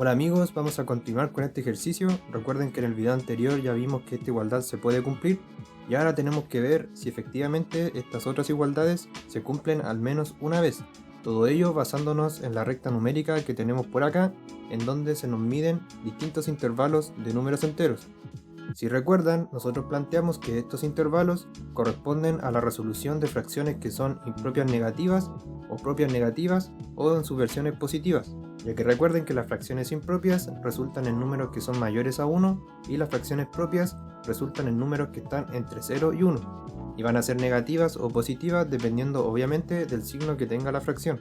Hola amigos, vamos a continuar con este ejercicio. Recuerden que en el video anterior ya vimos que esta igualdad se puede cumplir y ahora tenemos que ver si efectivamente estas otras igualdades se cumplen al menos una vez. Todo ello basándonos en la recta numérica que tenemos por acá, en donde se nos miden distintos intervalos de números enteros. Si recuerdan, nosotros planteamos que estos intervalos corresponden a la resolución de fracciones que son impropias negativas o propias negativas o en sus versiones positivas, ya que recuerden que las fracciones impropias resultan en números que son mayores a 1 y las fracciones propias resultan en números que están entre 0 y 1 y van a ser negativas o positivas dependiendo obviamente del signo que tenga la fracción.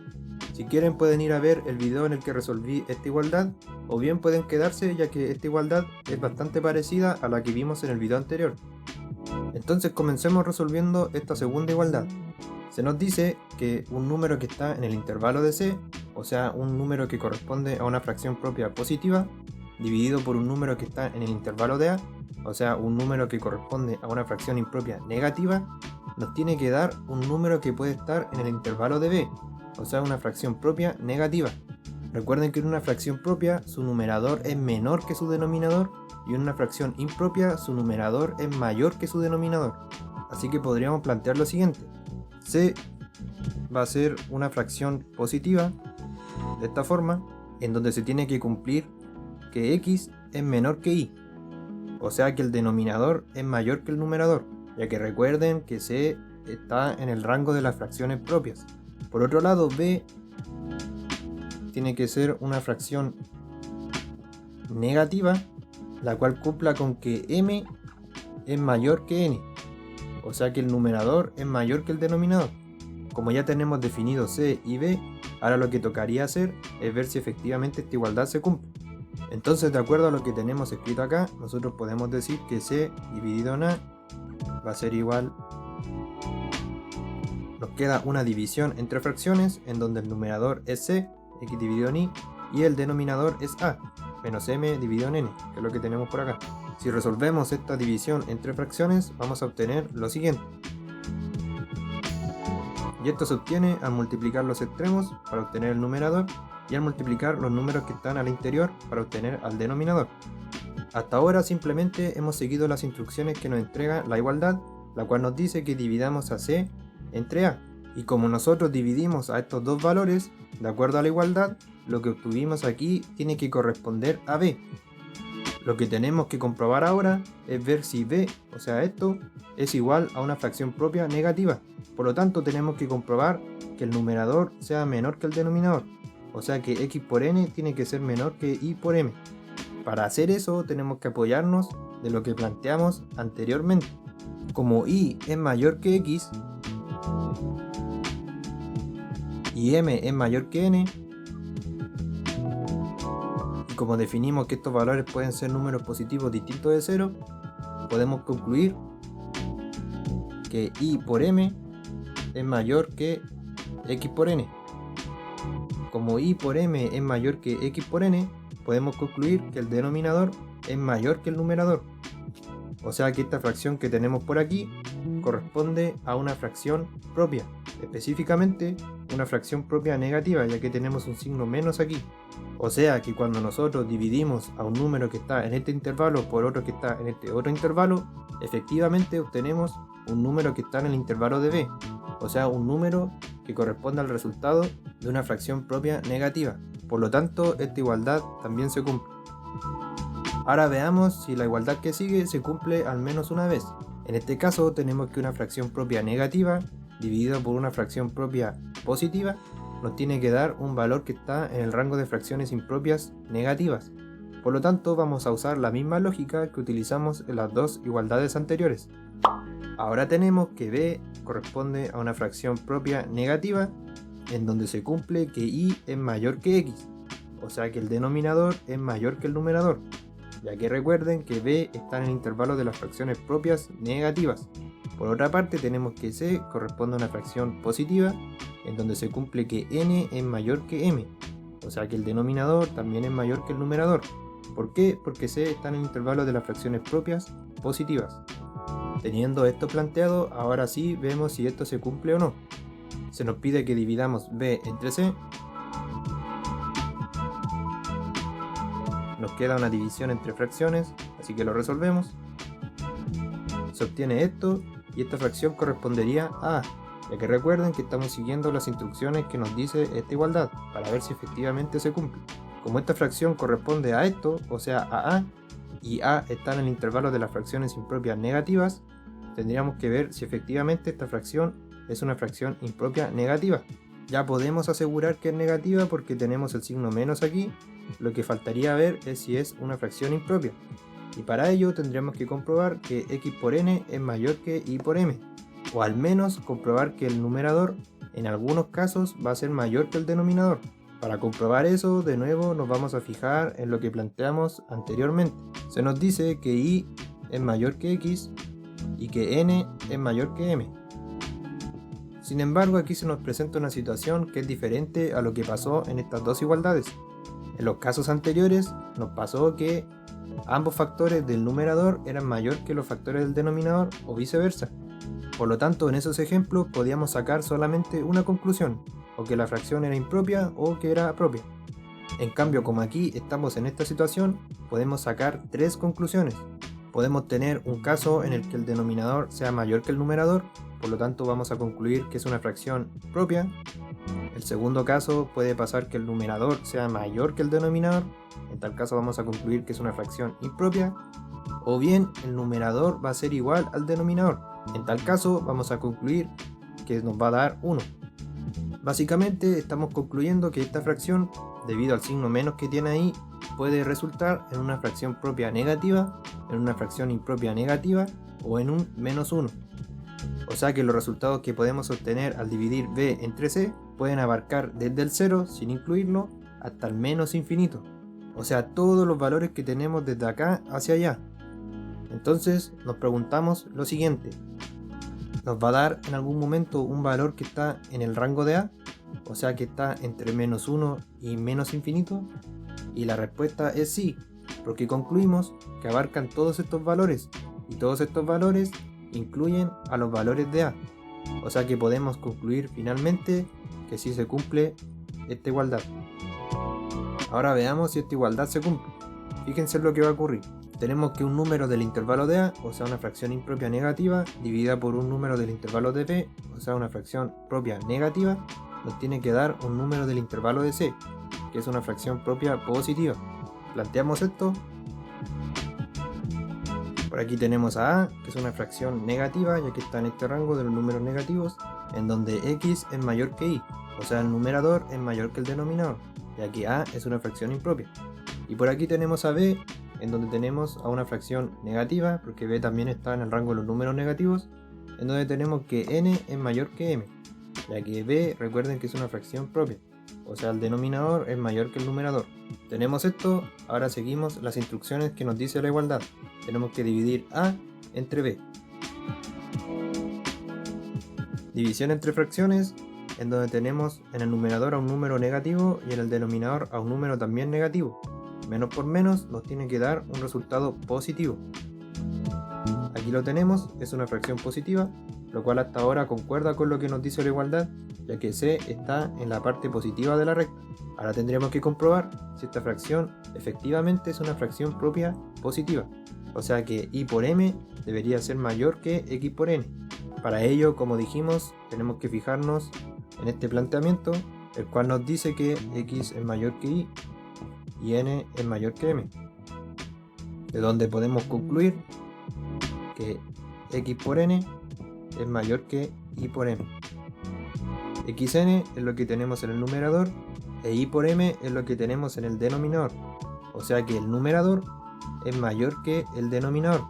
Si quieren pueden ir a ver el video en el que resolví esta igualdad, o bien pueden quedarse ya que esta igualdad es bastante parecida a la que vimos en el video anterior. Entonces comencemos resolviendo esta segunda igualdad. Se nos dice que un número que está en el intervalo de C, o sea un número que corresponde a una fracción propia positiva, dividido por un número que está en el intervalo de A, o sea un número que corresponde a una fracción impropia negativa, nos tiene que dar un número que puede estar en el intervalo de B, o sea una fracción propia negativa. Recuerden que en una fracción propia su numerador es menor que su denominador y en una fracción impropia su numerador es mayor que su denominador. Así que podríamos plantear lo siguiente: C va a ser una fracción positiva de esta forma, en donde se tiene que cumplir que X es menor que Y, o sea que el denominador es mayor que el numerador, ya que recuerden que C está en el rango de las fracciones propias. Por otro lado, B tiene que ser una fracción negativa, la cual cumpla con que M es mayor que N, o sea que el numerador es mayor que el denominador. Como ya tenemos definido C y B, ahora lo que tocaría hacer es ver si efectivamente esta igualdad se cumple. Entonces, de acuerdo a lo que tenemos escrito acá, nosotros podemos decir que C dividido en A va a ser igual. Nos queda una división entre fracciones en donde el numerador es C, X dividido en Y, y el denominador es A, menos M dividido en N, que es lo que tenemos por acá. Si resolvemos esta división entre fracciones, vamos a obtener lo siguiente. Y esto se obtiene al multiplicar los extremos para obtener el numerador y al multiplicar los números que están al interior para obtener al denominador. Hasta ahora simplemente hemos seguido las instrucciones que nos entrega la igualdad, la cual nos dice que dividamos a C entre A. Y como nosotros dividimos a estos dos valores, de acuerdo a la igualdad, lo que obtuvimos aquí tiene que corresponder a B. Lo que tenemos que comprobar ahora es ver si B, o sea esto, es igual a una fracción propia negativa. Por lo tanto tenemos que comprobar que el numerador sea menor que el denominador, o sea que X por N tiene que ser menor que Y por M. Para hacer eso tenemos que apoyarnos de lo que planteamos anteriormente. Como Y es mayor que X y M es mayor que N, y como definimos que estos valores pueden ser números positivos distintos de 0, podemos concluir que Y por M es mayor que X por N. Como Y por M es mayor que X por N, podemos concluir que el denominador es mayor que el numerador. O sea que esta fracción que tenemos por aquí corresponde a una fracción propia, específicamente una fracción propia negativa, ya que tenemos un signo menos aquí. O sea que cuando nosotros dividimos a un número que está en este intervalo por otro que está en este otro intervalo, efectivamente obtenemos un número que está en el intervalo de B, o sea un número que corresponde al resultado de una fracción propia negativa. Por lo tanto, esta igualdad también se cumple. Ahora veamos si la igualdad que sigue se cumple al menos una vez. En este caso tenemos que una fracción propia negativa dividida por una fracción propia positiva nos tiene que dar un valor que está en el rango de fracciones impropias negativas. Por lo tanto vamos a usar la misma lógica que utilizamos en las dos igualdades anteriores. Ahora tenemos que B corresponde a una fracción propia negativa en donde se cumple que Y es mayor que X, o sea que el denominador es mayor que el numerador, ya que recuerden que B está en el intervalo de las fracciones propias negativas. Por otra parte tenemos que C corresponde a una fracción positiva en donde se cumple que N es mayor que M, o sea que el denominador también es mayor que el numerador. ¿Por qué? Porque C está en el intervalo de las fracciones propias positivas. Teniendo esto planteado, ahora sí vemos si esto se cumple o no. Se nos pide que dividamos B entre C nos queda una división entre fracciones, así que lo resolvemos. Se obtiene esto y esta fracción correspondería a A, ya que recuerden que estamos siguiendo las instrucciones que nos dice esta igualdad para ver si efectivamente se cumple. Como esta fracción corresponde a esto, o sea a A, y A está en el intervalo de las fracciones impropias negativas, tendríamos que ver si efectivamente esta fracción es una fracción impropia negativa. Ya podemos asegurar que es negativa porque tenemos el signo menos aquí, lo que faltaría ver es si es una fracción impropia. Y para ello tendremos que comprobar que x por n es mayor que y por m, o al menos comprobar que el numerador en algunos casos va a ser mayor que el denominador. Para comprobar eso, de nuevo nos vamos a fijar en lo que planteamos anteriormente. Se nos dice que y es mayor que x y que n es mayor que m. Sin embargo, aquí se nos presenta una situación que es diferente a lo que pasó en estas dos igualdades. En los casos anteriores nos pasó que ambos factores del numerador eran mayor que los factores del denominador o viceversa. Por lo tanto, en esos ejemplos podíamos sacar solamente una conclusión, o que la fracción era impropia o que era propia. En cambio, como aquí estamos en esta situación, podemos sacar tres conclusiones. Podemos tener un caso en el que el denominador sea mayor que el numerador, por lo tanto vamos a concluir que es una fracción propia. El segundo caso puede pasar que el numerador sea mayor que el denominador, en tal caso vamos a concluir que es una fracción impropia. O bien el numerador va a ser igual al denominador, en tal caso vamos a concluir que nos va a dar 1. Básicamente estamos concluyendo que esta fracción, debido al signo menos que tiene ahí, puede resultar en una fracción propia negativa, en una fracción impropia negativa o en un menos 1. O sea que los resultados que podemos obtener al dividir b entre c pueden abarcar desde el 0, sin incluirlo, hasta el menos infinito. O sea, todos los valores que tenemos desde acá hacia allá. Entonces nos preguntamos lo siguiente: ¿nos va a dar en algún momento un valor que está en el rango de A? O sea que está entre menos 1 y menos infinito. Y la respuesta es sí, porque concluimos que abarcan todos estos valores, y todos estos valores incluyen a los valores de A. O sea que podemos concluir finalmente que sí se cumple esta igualdad. Ahora veamos si esta igualdad se cumple. Fíjense en lo que va a ocurrir. Tenemos que un número del intervalo de A, o sea una fracción impropia negativa, dividida por un número del intervalo de B, o sea una fracción propia negativa, nos tiene que dar un número del intervalo de C, que es una fracción propia positiva. Planteamos esto. Por aquí tenemos a A, que es una fracción negativa, ya que está en este rango de los números negativos, en donde x es mayor que y, o sea el numerador es mayor que el denominador, ya que A es una fracción impropia. Y por aquí tenemos a B, en donde tenemos a una fracción negativa, porque b también está en el rango de los números negativos, en donde tenemos que n es mayor que m, ya que b, recuerden que es una fracción propia, o sea el denominador es mayor que el numerador. Tenemos esto, ahora seguimos las instrucciones que nos dice la igualdad. Tenemos que dividir a entre b. División entre fracciones, en donde tenemos en el numerador a un número negativo y en el denominador a un número también negativo. Menos por menos nos tiene que dar un resultado positivo. Aquí lo tenemos, es una fracción positiva, lo cual hasta ahora concuerda con lo que nos dice la igualdad, ya que c está en la parte positiva de la recta. Ahora tendremos que comprobar si esta fracción efectivamente es una fracción propia positiva, o sea que y por m debería ser mayor que x por n. Para ello, como dijimos, tenemos que fijarnos en este planteamiento, el cual nos dice que x es mayor que y n es mayor que m, de donde podemos concluir que x por n es mayor que y por m. xn es lo que tenemos en el numerador e y por m es lo que tenemos en el denominador, o sea que el numerador es mayor que el denominador,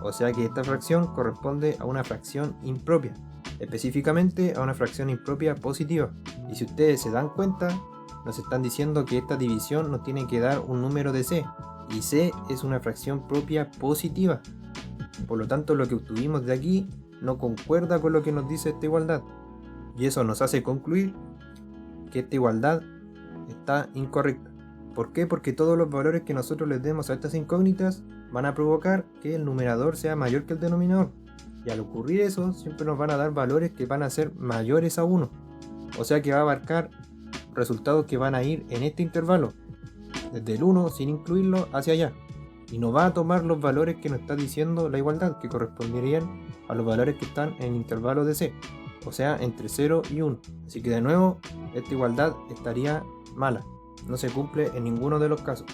o sea que esta fracción corresponde a una fracción impropia, específicamente a una fracción impropia positiva. Y si ustedes se dan cuenta, nos están diciendo que esta división nos tiene que dar un número de c, y c es una fracción propia positiva. Por lo tanto, lo que obtuvimos de aquí no concuerda con lo que nos dice esta igualdad, y eso nos hace concluir que esta igualdad está incorrecta. ¿Por qué? Porque todos los valores que nosotros les demos a estas incógnitas van a provocar que el numerador sea mayor que el denominador, y al ocurrir eso siempre nos van a dar valores que van a ser mayores a 1, o sea que va a abarcar resultados que van a ir en este intervalo. desde el 1 sin incluirlo hacia allá. Y no va a tomar los valores que nos está diciendo la igualdad, que corresponderían a los valores que están en el intervalo de C, o sea, entre 0 y 1. Así que de nuevo, esta igualdad estaría mala, no se cumple en ninguno de los casos.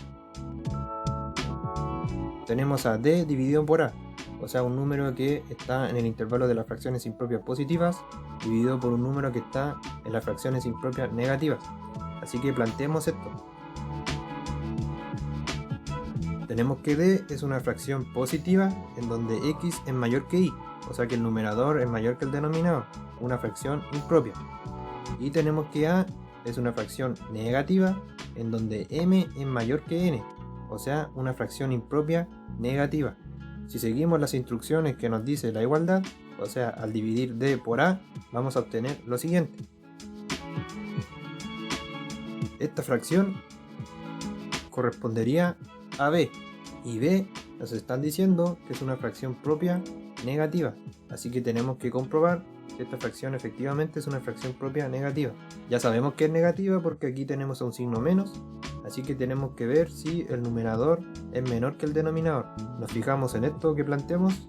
Tenemos a D dividido por A, o sea, un número que está en el intervalo de las fracciones impropias positivas dividido por un número que está en las fracciones impropias negativas. Así que planteemos esto. Tenemos que D es una fracción positiva en donde X es mayor que Y, o sea que el numerador es mayor que el denominador, una fracción impropia. Y tenemos que A es una fracción negativa en donde M es mayor que N, o sea una fracción impropia negativa. Si seguimos las instrucciones que nos dice la igualdad, o sea al dividir D por A, vamos a obtener lo siguiente. Esta fracción correspondería a B, y B nos están diciendo que es una fracción propia negativa, así que tenemos que comprobar que esta fracción efectivamente es una fracción propia negativa. Ya sabemos que es negativa porque aquí tenemos un signo menos, así que tenemos que ver si el numerador es menor que el denominador. Nos fijamos en esto que planteamos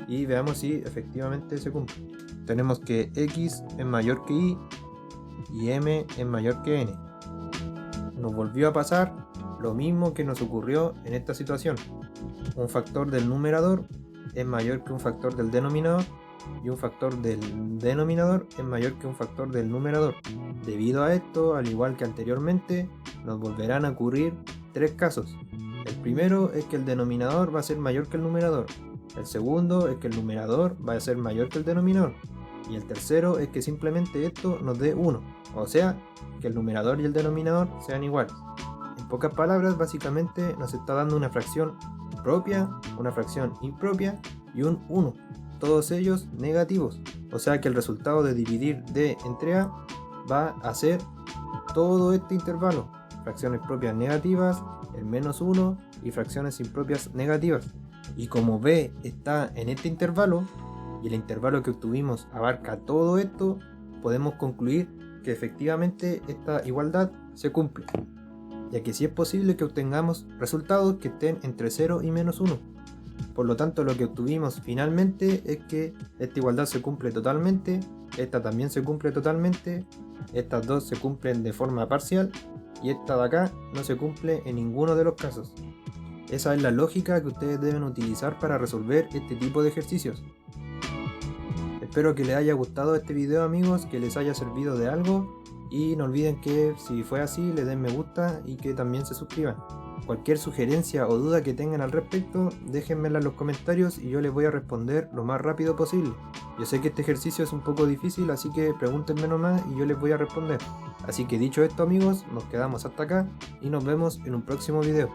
y veamos si efectivamente se cumple. Tenemos que X es mayor que Y M es mayor que N. Nos volvió a pasar lo mismo que nos ocurrió en esta situación. Un factor del numerador es mayor que un factor del denominador y un factor del denominador es mayor que un factor del numerador. Debido a esto, al igual que anteriormente, nos volverán a ocurrir tres casos. El primero es que el denominador va a ser mayor que el numerador. El segundo es que el numerador va a ser mayor que el denominador. Y el tercero es que simplemente esto nos dé 1, o sea, que el numerador y el denominador sean iguales. En pocas palabras, básicamente nos está dando una fracción propia, una fracción impropia y un 1, todos ellos negativos. O sea que el resultado de dividir D entre A va a ser todo este intervalo, fracciones propias negativas, el menos 1 y fracciones impropias negativas. Y como B está en este intervalo, y el intervalo que obtuvimos abarca todo esto, podemos concluir que efectivamente esta igualdad se cumple, ya que sí es posible que obtengamos resultados que estén entre 0 y menos 1. Por lo tanto, lo que obtuvimos finalmente es que esta igualdad se cumple totalmente, esta también se cumple totalmente, estas dos se cumplen de forma parcial y esta de acá no se cumple en ninguno de los casos. Esa es la lógica que ustedes deben utilizar para resolver este tipo de ejercicios. Espero que les haya gustado este video, amigos, que les haya servido de algo, y no olviden que si fue así le den me gusta y que también se suscriban. Cualquier sugerencia o duda que tengan al respecto, déjenmela en los comentarios y yo les voy a responder lo más rápido posible. Yo sé que este ejercicio es un poco difícil, así que pregúntenme nomás y yo les voy a responder. Así que dicho esto, amigos, nos quedamos hasta acá y nos vemos en un próximo video.